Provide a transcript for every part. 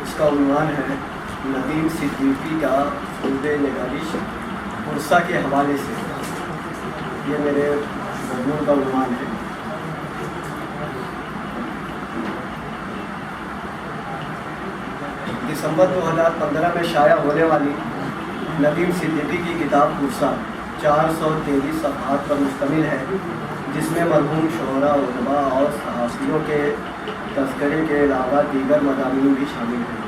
اس کا عنوان ہے ندیم صدیقی کا خود نگارش پرسا کے حوالے سے. یہ میرے مضمون کا عنوان ہے. دسمبر 2015 میں شائع ہونے والی ندیم صدیقی کی کتاب پرسا 423 صفحات پر مشتمل ہے، جس میں مرحوم شعراء، علماء اور صحافیوں کے تذکرے کے علاوہ دیگر مضامین بھی شامل ہیں.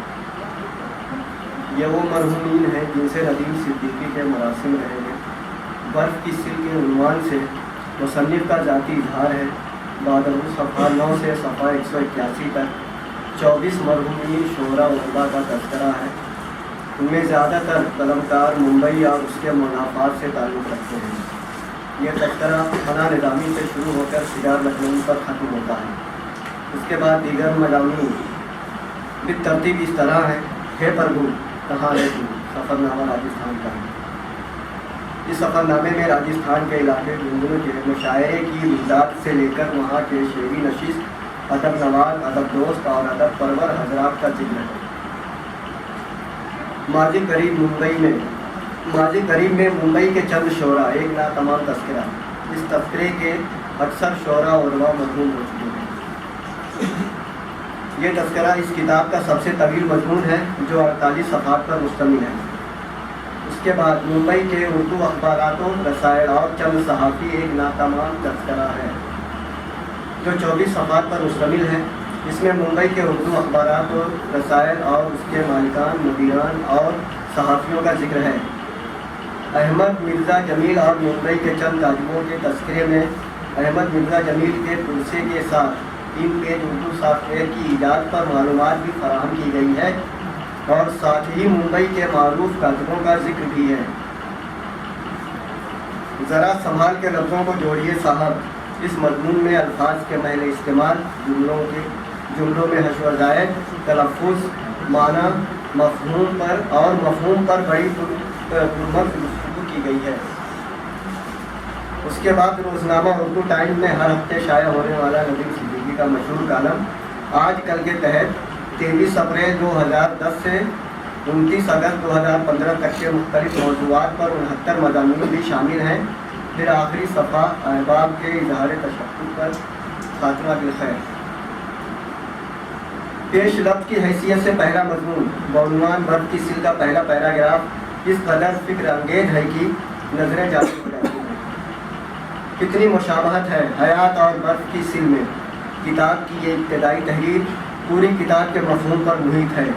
یہ وہ مرحومین ہیں جن سے ندیم صدیقی کے مراسم رہے ہیں. برف کی سل کے عنوان سے مصنف کا ذاتی اظہار ہے. بعد صفحہ 9 سے صفحہ 181 تک 24 مرحومین شعراء علماء کا تذکرہ ہے. ان میں زیادہ تر قلمکار ممبئی اور اس کے منافعات سے تعلق رکھتے ہیں. یہ تذکرہ فنا نظامی سے شروع ہو کر سیرار لکھنؤ پر ختم ہوتا ہے. اس کے بعد دیگر مضامین بالترتیب اس طرح ہے: ہے پربھو کہاں ہے تو، سفر نامہ راجستھان کا ہے. اس سفر نامے میں راجستھان کے علاقے جھنجھنو کے مشاعرے کی رویداد سے لے کر وہاں کے شعری نشست، ادب نواز، ادب دوست اور ادب پرور حضرات کا ذکر ہے. ماضی قریب میں ممبئی کے چند شعراء ایک ناتمام تذکرہ. اس تذکرے کے اکثر شعراء علماء مرحوم ہو چکے ہیں. یہ تذکرہ اس کتاب کا سب سے طویل مضمون ہے، جو 48 صفحات پر مشتمل ہے. اس کے بعد ممبئی کے اردو اخبارات و رسائل اور چند صحافی ایک ناتمام تذکرہ ہے، جو 24 صفحات پر مشتمل ہے. اس میں ممبئی کے اردو اخبارات و رسائل اور اس کے مالکان، مدیران اور صحافیوں کا ذکر ہے. احمد مرزا جمیل اور ممبئی کے چند کاتبوں کے تذکرے میں احمد مرزا جمیل کے پرسے کے ساتھ 3 پیج اردو سافٹ ویئر کی ایجاد پر معلومات بھی فراہم کی گئی ہے، اور ساتھ ہی ممبئی کے معروف کاتبوں کا ذکر بھی ہے. ذرا سنبھال کے لفظوں کو جوڑیے صاحب. اس مضمون میں الفاظ کے محض استعمال، جملوں میں حشو و زائد، تلفظ، معنی، مفہوم پر بڑی گفتگو کی گئی ہے. اس کے بعد روزنامہ اردو ٹائم میں ہر ہفتے شائع ہونے والا ندیم صدیقی کا مشہور کالم آج کل کے تحت 23 اپریل 2010 سے 29 اگست 2015 تک کے مختلف موضوعات پر 69 مضامین بھی شامل ہیں. پھر آخری صفحہ احباب کے اظہار تشکر پر خاتمہ بالخیر. پیش لفظ کی حیثیت سے پہلا مضمون بعنوان برف کی سل کا پہلا پیراگراف اس قدر فکر انگیز ہے کہ نظریں جاتی ہو جاتی ہیں. کتنی مشابہت ہے حیات اور برف کی سل میں. کتاب کی یہ ابتدائی تحریر پوری کتاب کے مفہوم پر محیط ہے.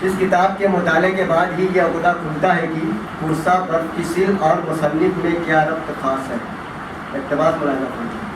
اس کتاب کے مطالعے کے بعد ہی یہ عقدہ کھلتا ہے کہ پرسا، برف کی سل اور مصنف میں کیا ربط خاص ہے. اقتباس ملاحظہ فرمائیں.